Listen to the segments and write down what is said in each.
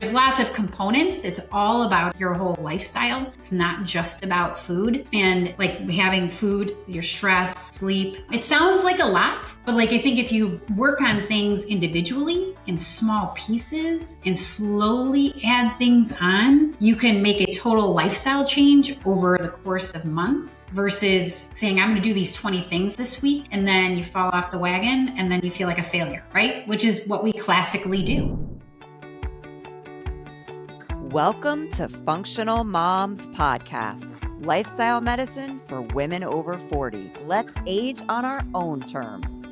there's lots of components. It's all about your whole lifestyle. It's not just about food and like having food, your stress, sleep. It sounds like a lot, but like I think if you work on things individually in small pieces and slowly add things on, you can make a total lifestyle change over the course of months versus saying, I'm going to do these 20 things this week. And then you fall off the wagon and then you feel like a failure, right? Which is what we classically do. Welcome to Functional Moms Podcast, lifestyle medicine for women over 40. Let's age on our own terms.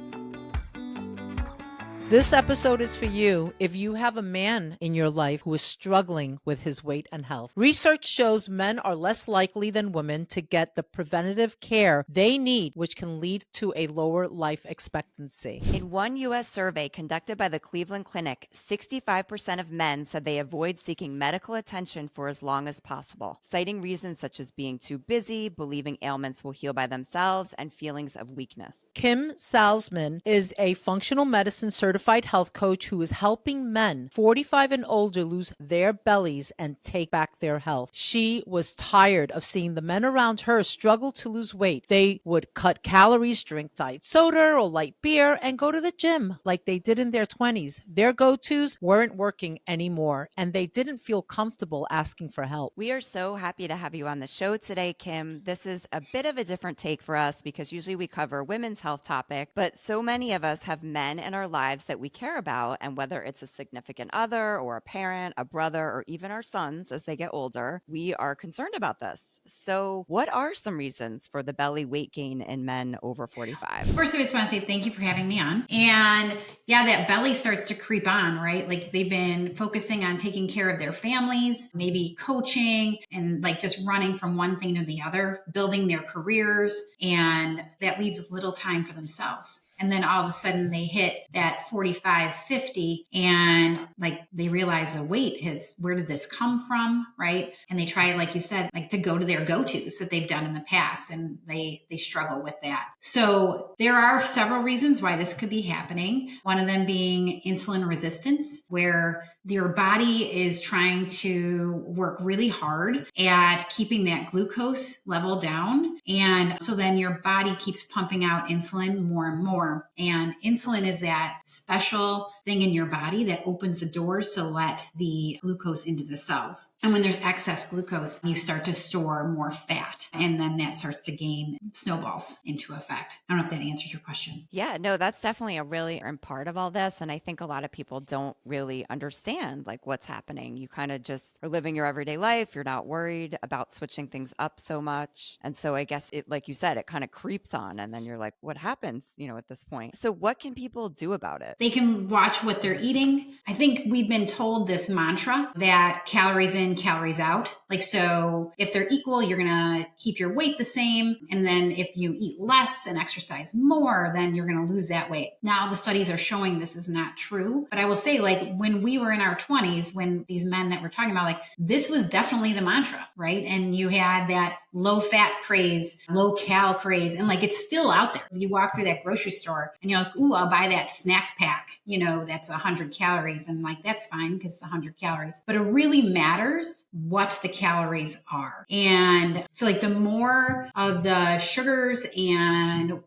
This episode is for you if you have a man in your life who is struggling with his weight and health. Research shows men are less likely than women to get the preventative care they need, which can lead to a lower life expectancy. In one U.S. survey conducted by the Cleveland Clinic, 65% of men said they avoid seeking medical attention for as long as possible, citing reasons such as being too busy, believing ailments will heal by themselves, and feelings of weakness. Kim Salzmann is a functional medicine certified health coach who is helping men 45 and older lose their bellies and take back their health. She was tired of seeing the men around her struggle to lose weight. They would cut calories, drink diet soda or light beer, and go to the gym like they did in their 20s. Their go-tos weren't working anymore, and they didn't feel comfortable asking for help. We are so happy to have you on the show today, Kim. This is a bit of a different take for us because usually we cover women's health topic, but so many of us have men in our lives that we care about, and whether it's a significant other or a parent, a brother, or even our sons as they get older, we are concerned about this. So what are some reasons for the belly weight gain in men over 45? First, I just want to say thank you for having me on. And yeah, that belly starts to creep on, right? Like they've been focusing on taking care of their families, maybe coaching and like just running from one thing to the other, building their careers, and that leaves little time for themselves. And then all of a sudden they hit that 45, 50 and like they realize the weight is, where did this come from? Right. And they try, like you said, like to go to their go-tos that they've done in the past and they struggle with that. So there are several reasons why this could be happening. One of them being insulin resistance, where your body is trying to work really hard at keeping that glucose level down. And so then your body keeps pumping out insulin more and more. And insulin is that special thing in your body that opens the doors to let the glucose into the cells. And when there's excess glucose, you start to store more fat. And then that starts to gain snowballs into effect. I don't know if that answers your question. Yeah, no, that's definitely a really important part of all this. And I think a lot of people don't really understand like what's happening. You kind of just are living your everyday life. You're not worried about switching things up so much. And so I guess it, like you said, it kind of creeps on and then you're like, what happens, at this point? So what can people do about it? They can watch what they're eating. I think we've been told this mantra that calories in, calories out. Like, so if they're equal, you're going to keep your weight the same. And then if you eat less and exercise more, then you're going to lose that weight. Now the studies are showing this is not true. But I will say, like, when we were in our 20s, when these men that we're talking about, like, this was definitely the mantra, right? And you had that low fat craze, low cal craze. And like, it's still out there. You walk through that grocery store and you're like, ooh, I'll buy that snack pack, that's 100 calories. And like, that's fine because it's 100 calories, but it really matters what the calories are. And so like the more of the sugars and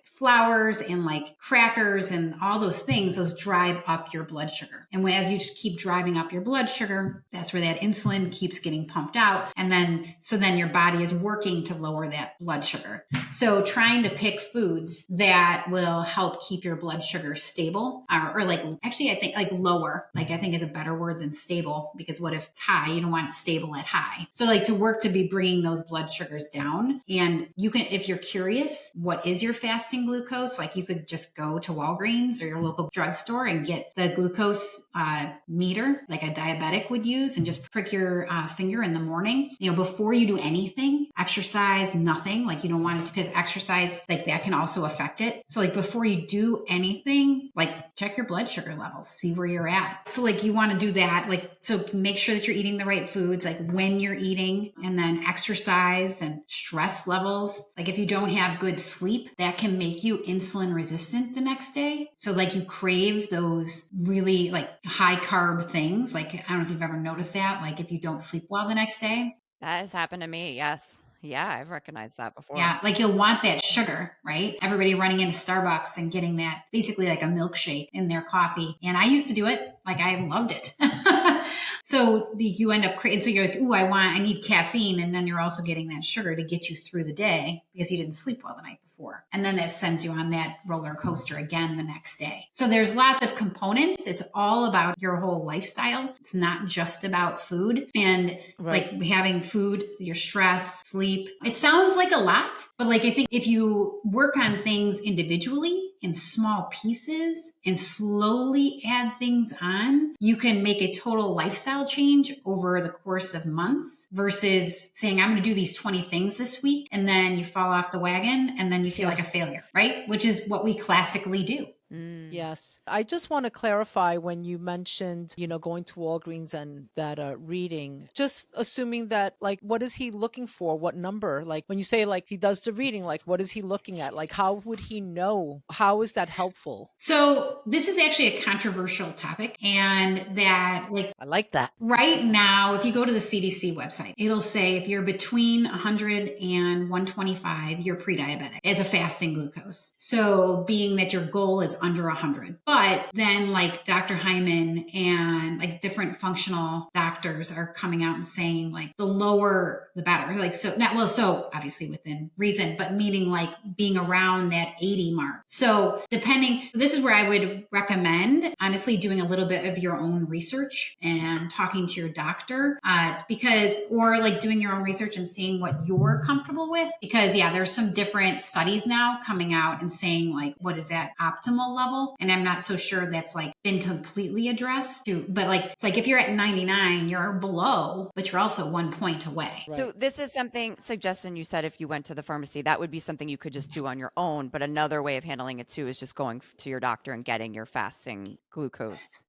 flours and like crackers and all those things, those drive up your blood sugar. And as you keep driving up your blood sugar, that's where that insulin keeps getting pumped out. And then your body is working to lower that blood sugar. So trying to pick foods that will help keep your blood sugar stable or like, actually, I think like lower, like I think is a better word than stable, because what if it's high? You don't want it stable at high. So like to work to be bringing those blood sugars down. And you can, if you're curious, what is your fasting glucose? Like you could just go to Walgreens or your local drugstore and get the glucose meter, like a diabetic would use, and just prick your finger in the morning, before you do anything, exercise, nothing. Like you don't want to, because exercise, like that can also affect it. So like before you do anything, like check your blood sugar levels, see where you're at. So like you want to do that. Like, so make sure that you're eating the right foods, like when you're eating, and then exercise and stress levels. Like if you don't have good sleep, that can make you insulin resistant the next day. So like you crave those really like high carb things. Like, I don't know if you've ever noticed that, like if you don't sleep well the next day. That has happened to me. Yes. Yeah, I've recognized that before. Yeah, like you'll want that sugar, right? Everybody running into Starbucks and getting that basically like a milkshake in their coffee. And I used to do it. Like I loved it. So you end up creating, so you're like, ooh, I need caffeine. And then you're also getting that sugar to get you through the day because you didn't sleep well the night before. And then that sends you on that roller coaster again the next day. So there's lots of components. It's all about your whole lifestyle. It's not just about food and like having food, your stress, sleep. It sounds like a lot, but like I think if you work on things individually in small pieces and slowly add things on, you can make a total lifestyle change over the course of months versus saying, I'm going to do these 20 things this week. And then you fall off the wagon and then you feel like a failure, right? Which is what we classically do. Yes. I just want to clarify when you mentioned, going to Walgreens and that reading, just assuming that like, what is he looking for? What number? Like when you say like he does the reading, like what is he looking at? Like how would he know? How is that helpful? So this is actually a controversial topic, and that like I like that. Right now, if you go to the CDC website, it'll say if you're between 100 and 125, you're pre-diabetic as a fasting glucose. So being that your goal is under 100. But then like Dr. Hyman and like different functional doctors are coming out and saying like the lower, the better. Like, so not, well, so obviously within reason, but meaning like being around that 80 mark. So depending, this is where I would recommend honestly doing a little bit of your own research and talking to your doctor because, or like doing your own research and seeing what you're comfortable with. Because yeah, there's some different studies now coming out and saying like, what is that optimal level? And I'm not so sure that's like been completely addressed too, but like, it's like if you're at 99, you're below, but you're also 1 point away. So this is something, suggestion you said if you went to the pharmacy, that would be something you could just do on your own. But another way of handling it too is just going to your doctor and getting your fasting glucose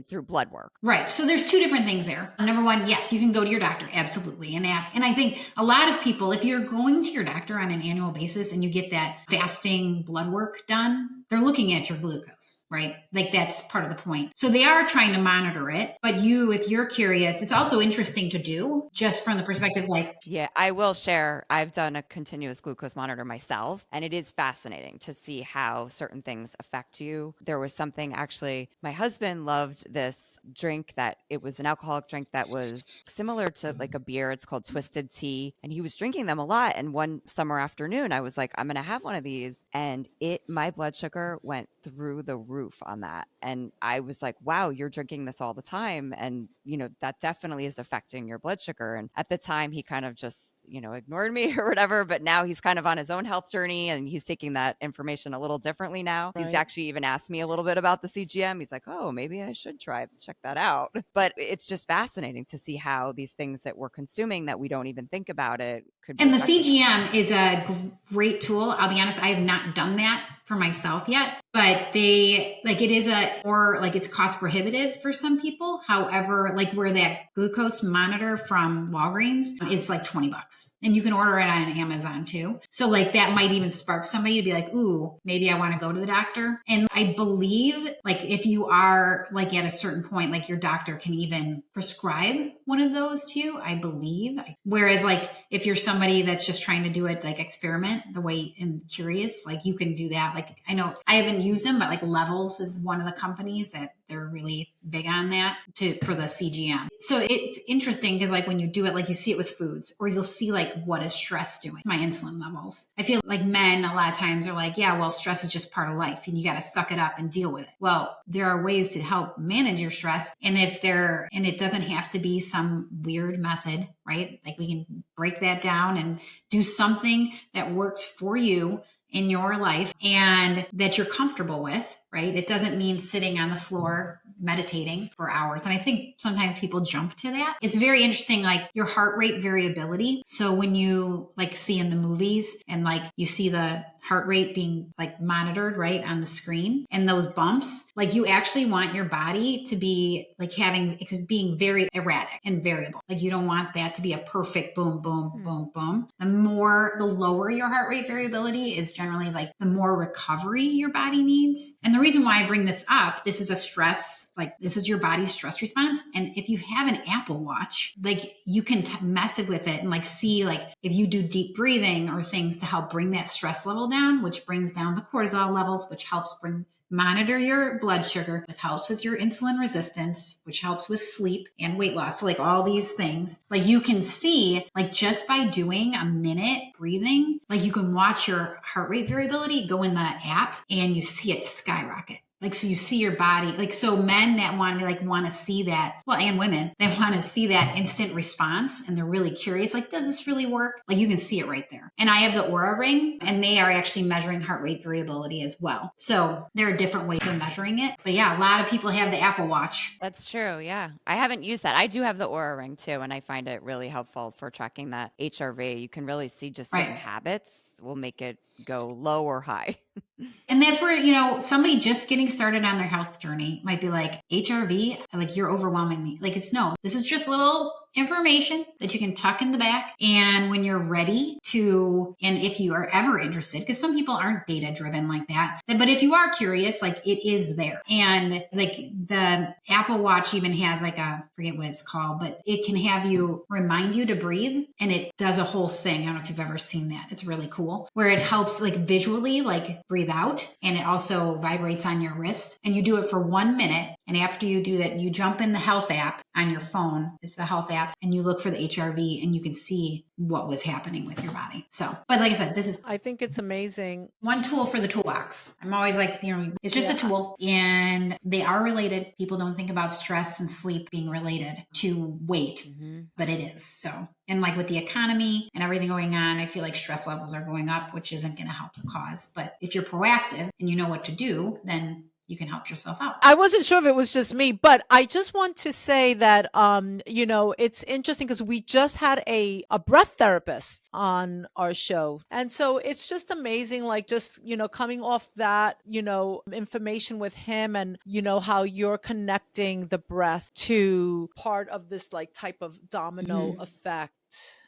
through blood work. Right. So there's two different things there. Number one, yes, you can go to your doctor, absolutely, and ask. And I think a lot of people, if you're going to your doctor on an annual basis and you get that fasting blood work done, they're looking at your glucose, right? Like that's part of the point. So they are trying to monitor it. But you, if you're curious, it's also interesting to do just from the perspective like. Yeah, I will share. I've done a continuous glucose monitor myself, and it is fascinating to see how certain things affect you. There was something actually, my husband loved this drink that it was an alcoholic drink that was similar to like a beer. It's called Twisted Tea. And he was drinking them a lot. And one summer afternoon, I was like, I'm going to have one of these. And my blood sugar went through the roof on that. And I was like, wow, you're drinking this all the time. And, that definitely is affecting your blood sugar. And at the time, he kind of just, ignored me or whatever. But now he's kind of on his own health journey and he's taking that information a little differently now. Right. He's actually even asked me a little bit about the CGM. He's like, oh, maybe I should check that out. But it's just fascinating to see how these things that we're consuming that we don't even think about it could be. And the CGM is a great tool. I'll be honest, I have not done that for myself yet, but it's cost prohibitive for some people. However, like where that glucose monitor from Walgreens is like $20 and you can order it on Amazon too. So like that might even spark somebody to be like, ooh, maybe I want to go to the doctor. And I believe like if you are like at a certain point, like your doctor can even prescribe one of those to you, I believe. Whereas like if you're somebody that's just trying to do it, like experiment the way and curious, like you can do that. Like I know I haven't used them, but like Levels is one of the companies that they're really big on that for the CGM. So it's interesting because like when you do it, like you see it with foods or you'll see like what is stress doing, my insulin levels. I feel like men a lot of times are like, yeah, well, stress is just part of life and you got to suck it up and deal with it. Well, there are ways to help manage your stress. And it doesn't have to be some weird method, right? Like we can break that down and do something that works for you in your life and that you're comfortable with. right? It doesn't mean sitting on the floor meditating for hours. And I think sometimes people jump to that. It's very interesting, like your heart rate variability. So when you like see in the movies and like you see the heart rate being like monitored right on the screen and those bumps, like you actually want your body to be like being very erratic and variable. Like you don't want that to be a perfect boom, boom, boom, boom. The lower your heart rate variability is generally like the more recovery your body needs. And the reason why I bring this up, this is a stress, like this is your body's stress response. And if you have an Apple Watch, like you can mess with it and like see like if you do deep breathing or things to help bring that stress level down, which brings down the cortisol levels, which helps monitor your blood sugar, which helps with your insulin resistance, which helps with sleep and weight loss. So like all these things, like you can see, like just by doing a minute breathing, like you can watch your heart rate variability go in the app and you see it skyrocket. Like, so you see your body, like, so men that want to see that, well, and women that want to see that instant response and they're really curious, like, does this really work? Like, you can see it right there. And I have the Oura Ring and they are actually measuring heart rate variability as well. So there are different ways of measuring it. But yeah, a lot of people have the Apple Watch. That's true. Yeah. I haven't used that. I do have the Oura Ring too. And I find it really helpful for tracking that HRV. You can really see just certain habits will make it go low or high. And that's where, somebody just getting started on their health journey might be like, HRV, like you're overwhelming me. Like this is just little information that you can tuck in the back. And when you're ready and if you are ever interested, because some people aren't data driven like that, but if you are curious, like it is there. And like the Apple Watch even has like I forget what it's called, but it can have you remind you to breathe. And it does a whole thing. I don't know if you've ever seen that. It's really cool where it helps like visually like breathe out. And it also vibrates on your wrist and you do it for 1 minute. And after you do that, you jump in the health app on your phone. It's the health app and you look for the HRV and you can see what was happening with your body. So, but like I said, I think it's amazing. One tool for the toolbox. I'm always like, it's just a tool and they are related. People don't think about stress and sleep being related to weight, but it is. So, and like with the economy and everything going on, I feel like stress levels are going up, which isn't going to help the cause. But if you're proactive and you know what to do, then you can help yourself out. I wasn't sure if it was just me, but I just want to say that, it's interesting because we just had a breath therapist on our show. And so it's just amazing, like just, coming off that, information with him and, how you're connecting the breath to part of this like type of domino effect.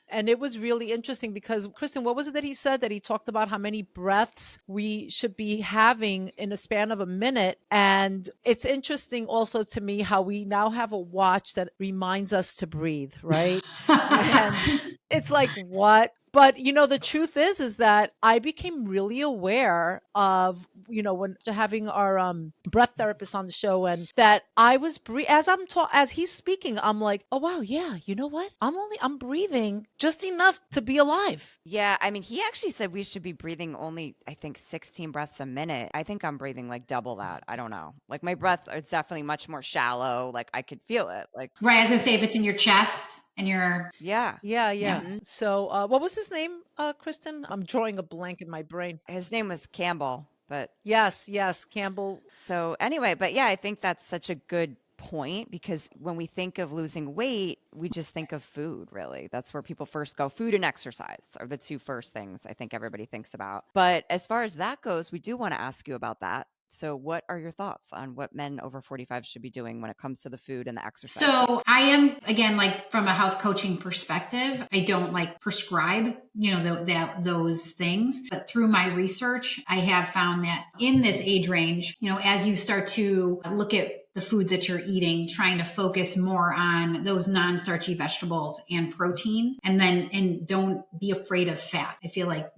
And it was really interesting because, Kristen, what was it that he said? That he talked about how many breaths we should be having in a span of a minute. And it's interesting also to me how we now have a watch that reminds us to breathe, right? And it's like, what? But, the truth is that I became really aware of, when having our breath therapist on the show and that I was as he's speaking, I'm like, oh, wow. Yeah. You know what? I'm breathing just enough to be alive. Yeah. I mean, he actually said we should be breathing only, I think 16 breaths a minute. I think I'm breathing like double that. I don't know. Like my breath is definitely much more shallow. Like I could feel it. Like, right. As I say, if it's in your chest. And you're yeah. So what was his name, Kristen? I'm drawing a blank in my brain. His name was Campbell, but yes, Campbell. So anyway, but yeah, I think that's such a good point because when we think of losing weight, we just think of food, really. That's where people first go. Food and exercise are the two first things I think everybody thinks about. But as far as that goes, we do want to ask you about that. So what are your thoughts on what men over 45 should be doing when it comes to the food and the exercise? So I am, again, like from a health coaching perspective, I don't like prescribe, those things. But through my research, I have found that in this age range, as you start to look at the foods that you're eating, trying to focus more on those non-starchy vegetables and protein, and don't be afraid of fat. I feel like,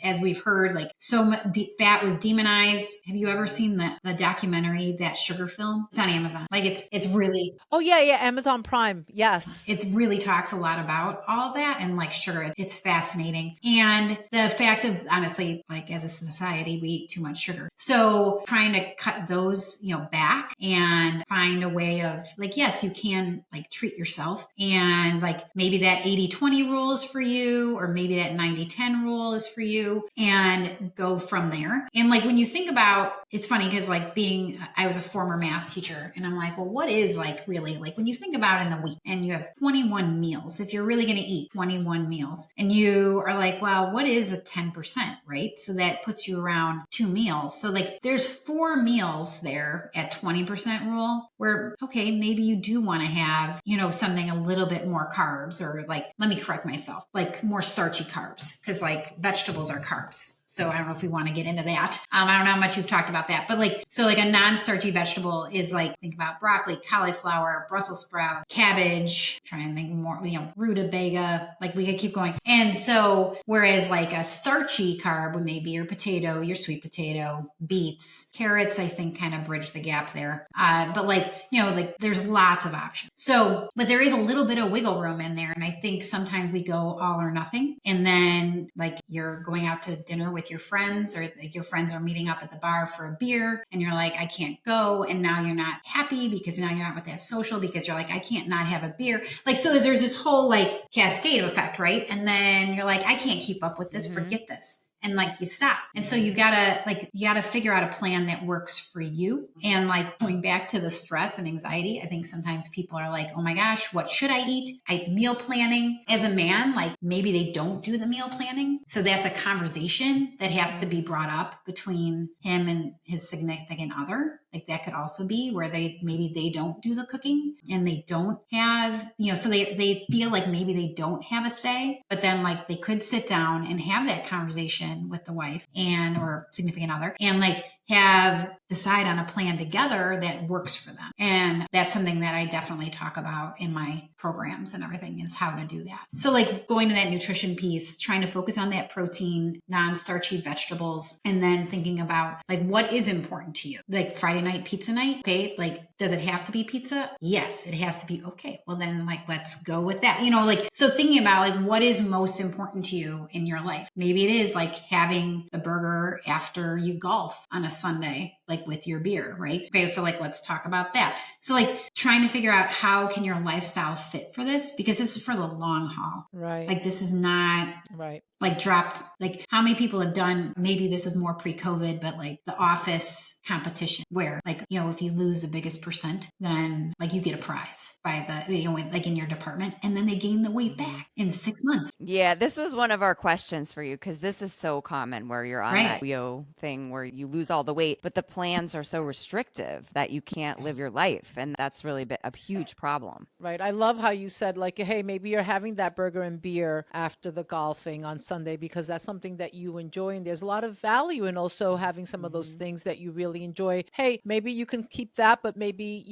as we've heard, like so much fat was demonized. Have you ever seen the documentary, that sugar film? It's on Amazon. Like it's really. Oh yeah. Amazon Prime. Yes. It really talks a lot about all of that and like sugar. It's fascinating. And the fact of, honestly, like as a society, we eat too much sugar. So trying to cut those, back and and find a way of like, yes, you can like treat yourself, and like maybe that 80-20 rule is for you, or maybe that 90-10 rule is for you, and go from there. And like when you think about, it's funny because like I was a former math teacher, and I'm like, well, what is like really like when you think about in the week and you have 21 meals, if you're really going to eat 21 meals, and you are like, well, what is a 10%, right? So that puts you around 2 meals. So like there's 4 meals there at 20% rule where, okay, maybe you do want to have, something a little bit more carbs, or like, let me correct myself, like more starchy carbs, because like vegetables are carbs. So I don't know if we want to get into that. I don't know how much you've talked about that, but like, so like a non-starchy vegetable is like, think about broccoli, cauliflower, Brussels sprout, cabbage, trying to think more, rutabaga, like we could keep going. And so, whereas like a starchy carb would maybe your potato, your sweet potato, beets, carrots, I think kind of bridge the gap there. But like, like there's lots of options. So, but there is a little bit of wiggle room in there. And I think sometimes we go all or nothing. And then like you're going out to dinner with your friends, or like your friends are meeting up at the bar for a beer, and you're like, I can't go. And now you're not happy because now you're out with that social, because you're like, I can't not have a beer. Like, so there's this whole like cascade effect, right? And then you're like, I can't keep up with this, forget this. And like you stop. And so you gotta figure out a plan that works for you. And like going back to the stress and anxiety, I think sometimes people are like, oh my gosh, what should I eat? Meal planning. As a man, like maybe they don't do the meal planning. So that's a conversation that has to be brought up between him and his significant other. Like that could also be where maybe they don't do the cooking, and they don't have, so they feel like maybe they don't have a say, but then like they could sit down and have that conversation with the wife or significant other, and like decide on a plan together that works for them. And that's something that I definitely talk about in my programs and everything, is how to do that. So like going to that nutrition piece, trying to focus on that protein, non-starchy vegetables, and then thinking about like what is important to you. Like Friday night pizza night, okay, like does it have to be pizza? Yes, it has to be. Okay, well then like let's go with that. So thinking about like what is most important to you in your life. Maybe it is like having the burger after you golf on a Sunday, like with your beer, right? Okay, so like let's talk about that. So like trying to figure out how can your lifestyle fit for this, because this is for the long haul. Right. Like this is not right. Like dropped, like how many people have done, maybe this was more pre-COVID, but like the office competition where like, if you lose the biggest percent, then like you get a prize by the, like in your department, and then they gain the weight back in 6 months. Yeah, this was one of our questions for you, because this is so common where you're on that yo thing where you lose all the weight, but the plans are so restrictive that you can't live your life. And that's really a huge problem. Right. I love how you said like, hey, maybe you're having that burger and beer after the golfing on Sunday because that's something that you enjoy. And there's a lot of value in also having some of those things that you really enjoy. Hey, maybe you can keep that, but maybe,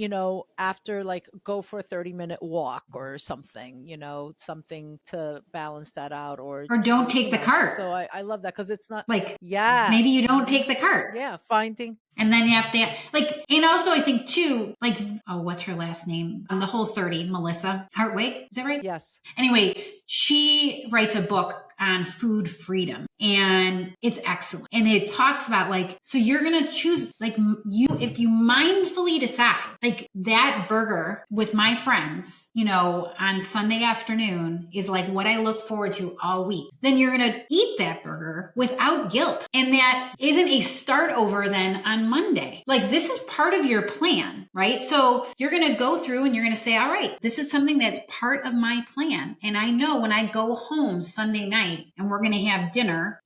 after like go for a 30-minute walk or something, something to balance that out, or don't take the cart. So I love that, because it's not like, maybe you don't take the cart. Yeah. Finding. And then you have to like, and also I think too, like, what's her last name? The Whole 30, Melissa Hartwig. Is that right? Yes. Anyway, she writes a book on food freedom, and it's excellent. And it talks about like, so you're going to choose like if you mindfully decide like that burger with my friends, on Sunday afternoon is like what I look forward to all week, then you're going to eat that burger without guilt. And that isn't a start over then on Monday. Like this is part of your plan, right? So you're going to go through and you're going to say, all right, this is something that's part of my plan. And I know when I go home Sunday night and we're going to have dinner,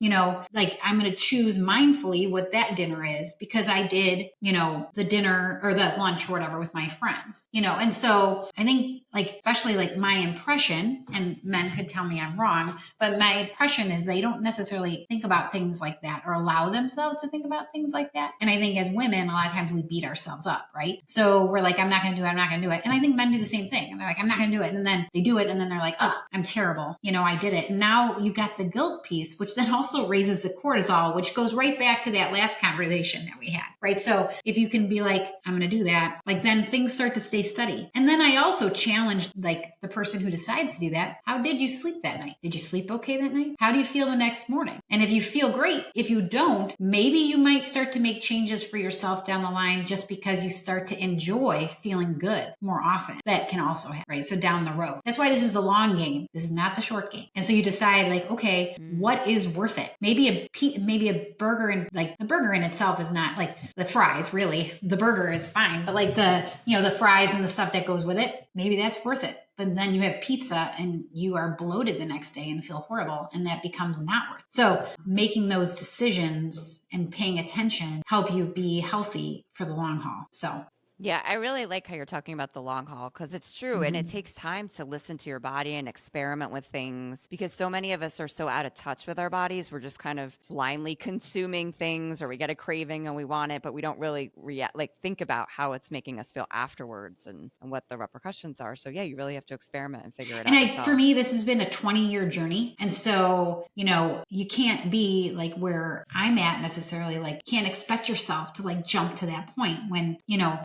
like I'm going to choose mindfully what that dinner is because I did, the dinner or the lunch or whatever with my friends, and so I think like, especially like my impression, and men could tell me I'm wrong, but my impression is they don't necessarily think about things like that or allow themselves to think about things like that. And I think as women, a lot of times we beat ourselves up, right? So we're like, I'm not going to do it. I'm not going to do it. And I think men do the same thing. And they're like, I'm not going to do it. And then they do it. And then they're like, oh, I'm terrible. I did it. And now you've got the guilt piece, which then also raises the cortisol, which goes right back to that last conversation that we had, right? So if you can be like, I'm going to do that, Like then things start to stay steady. And then I also challenge like the person who decides to do that. How did you sleep that night? Did you sleep okay that night? How do you feel the next morning? And if you feel great, if you don't, maybe you might start to make changes for yourself down the line just because you start to enjoy feeling good more often. That can also happen, right? So down the road. That's why this is the long game. This is not the short game. And so you decide like, okay, what is worth it? Maybe a burger, and like the burger in itself is not like the fries, really. The burger is fine, but like the fries and the stuff that goes with it, maybe that's worth it. But then you have pizza and you are bloated the next day and feel horrible, and that becomes not worth it. So making those decisions and paying attention help you be healthy for the long haul. So Yeah, I really like how you're talking about the long haul because it's true. And it takes time to listen to your body and experiment with things because so many of us are so out of touch with our bodies. We're just kind of blindly consuming things, or we get a craving and we want it, but we don't really think about how it's making us feel afterwards and what the repercussions are. So yeah, you really have to experiment and figure it out yourself. For me, this has been a 20-year journey. And so, you can't be like where I'm at necessarily, like can't expect yourself to like jump to that point when,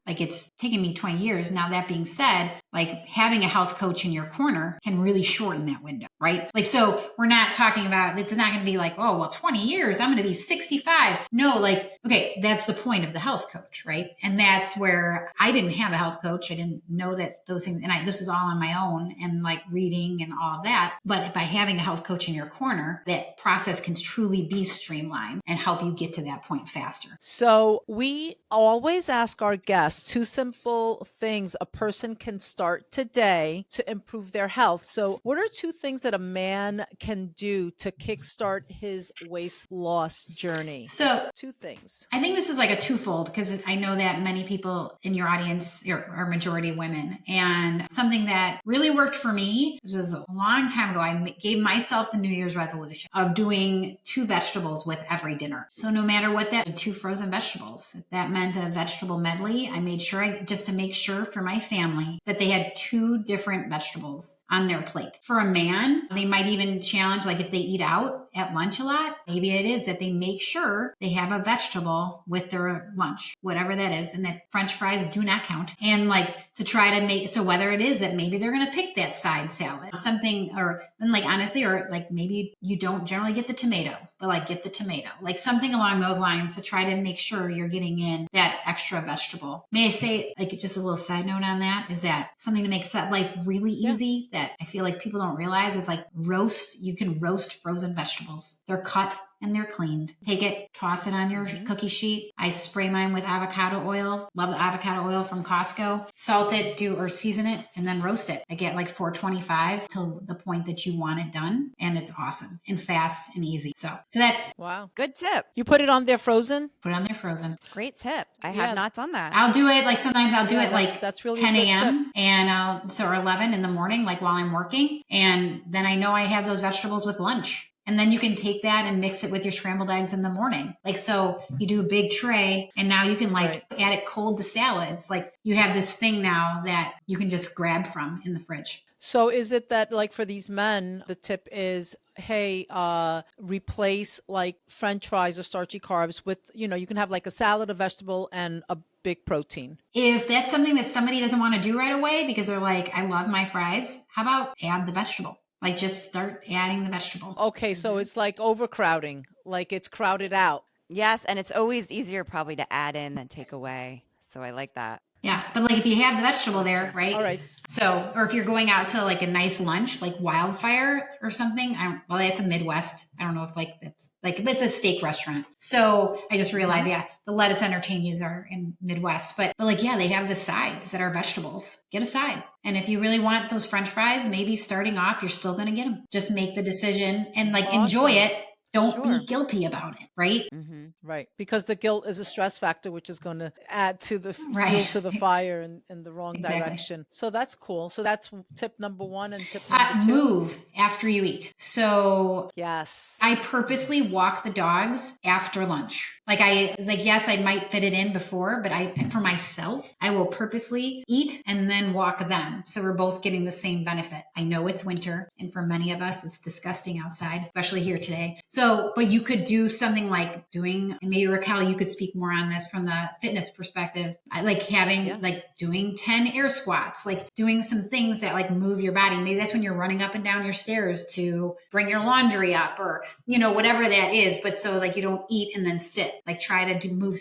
like it's taken me 20 years. Now, that being said, like having a health coach in your corner can really shorten that window, right? Like, so we're not talking about, it's not going to be like, oh, well, 20 years, I'm going to be 65. No, like, okay, that's the point of the health coach, right? And that's where I didn't have a health coach. I didn't know that those things, and this is all on my own and like reading and all of that. But by having a health coach in your corner, that process can truly be streamlined and help you get to that point faster. So we always ask our guests 2 simple things a person can start today to improve their health. So what are 2 things that a man can do to kickstart his weight loss journey? So 2 things. I think this is like a twofold because I know that many people in your audience are majority women. And something that really worked for me, this was a long time ago, I gave myself the New Year's resolution of doing 2 vegetables with every dinner. So no matter what that, 2 frozen vegetables. If that meant a vegetable medley, I made sure, just to make sure for my family that they had 2 different vegetables on their plate. For a man, they might even challenge, like if they eat out at lunch a lot, maybe it is that they make sure they have a vegetable with their lunch, whatever that is, and that French fries do not count. And like to try to make, so whether it is that maybe they're going to pick that side salad, something, or then like honestly, or like maybe you don't generally get the tomato, but like get the tomato, like something along those lines to try to make sure you're getting in that extra vegetable. May I say, like just a little side note on that, is that something to make life really easy that I feel like people don't realize is like you can roast frozen vegetables. They're cut and they're cleaned. Take it, toss it on your cookie sheet. I spray mine with avocado oil. Love the avocado oil from Costco. Salt it, or season it, and then roast it. I get like 425 till the point that you want it done. And it's awesome and fast and easy. So that. Wow. Good tip. You put it on there frozen? Put it on there frozen. Great tip. I have not done that. I'll do it like sometimes I'll do it like that's really 10 a.m. and or 11 in the morning, like while I'm working. And then I know I have those vegetables with lunch. And then you can take that and mix it with your scrambled eggs in the morning. Like, so you do a big tray and now you can like add it cold to salads. Like you have this thing now that you can just grab from in the fridge. So is it that like for these men, the tip is, hey, replace like French fries or starchy carbs with, you can have like a salad, a vegetable, and a big protein. If that's something that somebody doesn't want to do right away because they're like, I love my fries, how about add the vegetable? Like just start adding the vegetable. Okay, so it's like overcrowding, like it's crowded out. Yes, and it's always easier probably to add in than take away. So I like that. Yeah, but like if you have the vegetable there, right? All right. So, or if you're going out to like a nice lunch, like Wildfire or something, that's a Midwest. I don't know if like that's like, but it's a steak restaurant. So I just realized, the lettuce entertainers are in Midwest, but like, they have the sides that are vegetables. Get a side. And if you really want those French fries, maybe starting off, you're still going to get them. Just make the decision and like enjoy it. Don't be guilty about it, right? Mm-hmm. Right. Because the guilt is a stress factor, which is going to add to the fuel to the fire in the wrong direction. So that's cool. So that's tip number 1 and tip number 2. Move after you eat. So yes, I purposely walk the dogs after lunch. Yes, I might fit it in before, but for myself, I will purposely eat and then walk them. So we're both getting the same benefit. I know it's winter, and for many of us, it's disgusting outside, especially here today. So So, but you could do something like doing, and maybe Raquel, you could speak more on this from the fitness perspective. I like having doing 10 air squats, like doing some things that like move your body. Maybe that's when you're running up and down your stairs to bring your laundry up or, whatever that is. But so like you don't eat and then sit, like try to move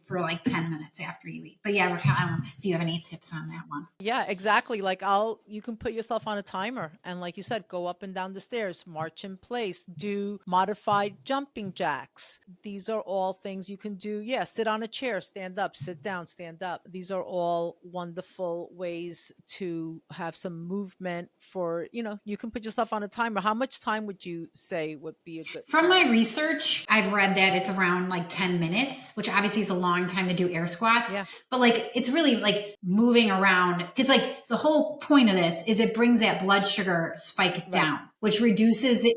for like 10 minutes after you eat. But yeah, Raquel, I don't know if you have any tips on that one. Yeah, exactly. Like you can put yourself on a timer and like you said, go up and down the stairs, march in place, do modified jumping jacks. These are all things you can do. Yeah, sit on a chair, stand up, sit down, stand up. These are all wonderful ways to have some movement for, you can put yourself on a timer. How much time would you say would be a good From time? my research, I've read that it's around like 10 minutes, which obviously is a long time to do air squats. Yeah. But like, it's really like moving around because like the whole point of this is it brings that blood sugar spike down, which reduces the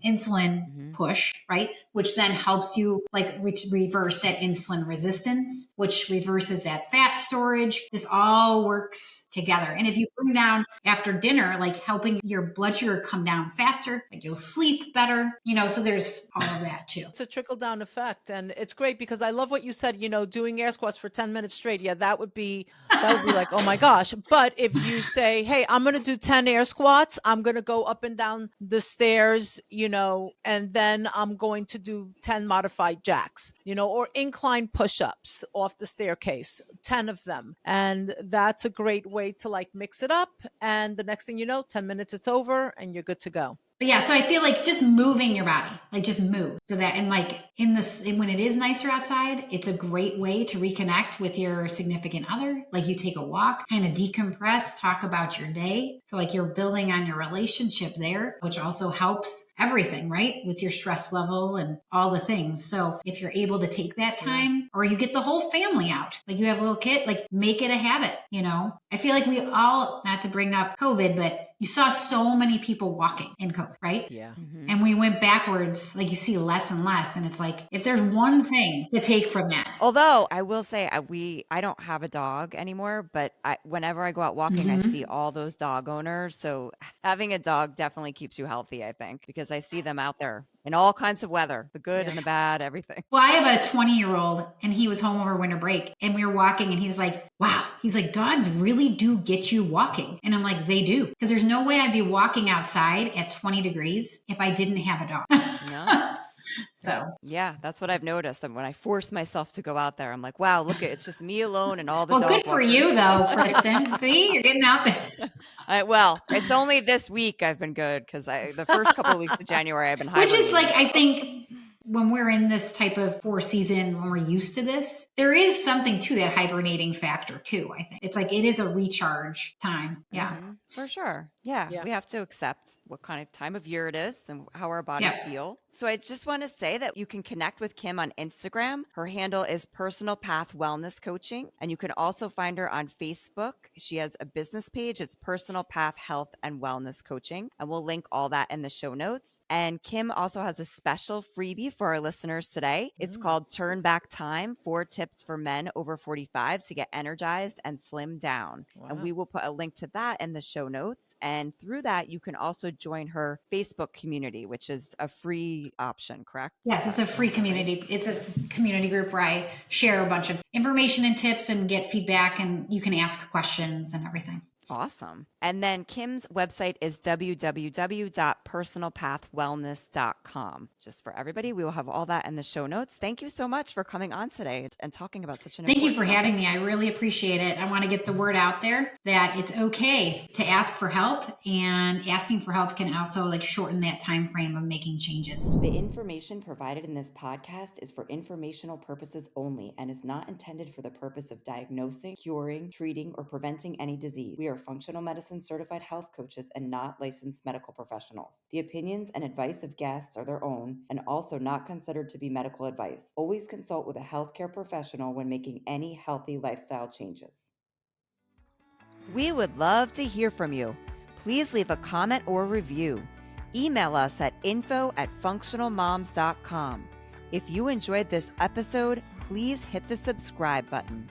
insulin push, right? Which then helps you like reverse that insulin resistance, which reverses that fat storage. This all works together. And if you bring down after dinner, like helping your blood sugar come down faster, like you'll sleep better, so there's all of that too. It's a trickle down effect. And it's great because I love what you said, doing air squats for 10 minutes straight. Yeah, that would be like, oh my gosh. But if you say, hey, I'm going to do 10 air squats, I'm going to go up and down the stairs, and then I'm going to do 10 modified jacks, or incline push-ups off the staircase, 10 of them. And that's a great way to like mix it up. And the next thing you know, 10 minutes, it's over and you're good to go. But yeah, so I feel like just moving your body, like just move so that, and like when it is nicer outside, it's a great way to reconnect with your significant other. Like you take a walk, kind of decompress, talk about your day. So like you're building on your relationship there, which also helps everything, right? With your stress level and all the things. So if you're able to take that time or you get the whole family out, like you have a little kid, like make it a habit, I feel like we all, not to bring up COVID, but you saw so many people walking in COVID, right? Yeah. Mm-hmm. And we went backwards, like you see less and less. And it's like, if there's one thing to take from that. Although I will say I don't have a dog anymore, but whenever I go out walking, I see all those dog owners. So having a dog definitely keeps you healthy, I think, because I see them out there in all kinds of weather, the good and the bad, everything. Well, I have a 20-year-old and he was home over winter break and we were walking and he was like, wow, he's like, dogs really do get you walking. And I'm like, they do. Because there's no way I'd be walking outside at 20 degrees if I didn't have a dog. No. So yeah, that's what I've noticed. And when I force myself to go out there, I'm like, wow, look, it's just me alone and all the well, good for you though, Kristen. See, you're getting out there. Well, it's only this week I've been good because the first couple of weeks of January I've been hibernating. Which is like, I think when we're in this type of 4 season, when we're used to this, there is something to that hibernating factor too, I think. It's like, it is a recharge time. Yeah. Mm-hmm. For sure. Yeah. We have to accept what kind of time of year it is and how our bodies feel. So I just want to say that you can connect with Kim on Instagram. Her handle is Personal Path Wellness Coaching. And you can also find her on Facebook. She has a business page. It's Personal Path Health and Wellness Coaching. And we'll link all that in the show notes. And Kim also has a special freebie for our listeners today. It's called Turn Back Time, 4 tips for men over 45 to get energized and slim down. Wow. And we will put a link to that in the show notes. And through that, you can also join her Facebook community, which is a free option, correct? Yes, it's a free community. It's a community group where I share a bunch of information and tips and get feedback, and you can ask questions and everything. Awesome. And then Kim's website is www.personalpathwellness.com. Just for everybody, we will have all that in the show notes. Thank you so much for coming on today and talking about such an important Thank you for having me. I really appreciate it. I want to get the word out there that it's okay to ask for help, and asking for help can also like shorten that time frame of making changes. The information provided in this podcast is for informational purposes only and is not intended for the purpose of diagnosing, curing, treating, or preventing any disease. We are functional medicine certified health coaches and not licensed medical professionals. The opinions and advice of guests are their own and also not considered to be medical advice. Always consult with a healthcare professional when making any healthy lifestyle changes. We would love to hear from you. Please leave a comment or review. Email us at info@functionalmoms.com. If you enjoyed this episode, please hit the subscribe button.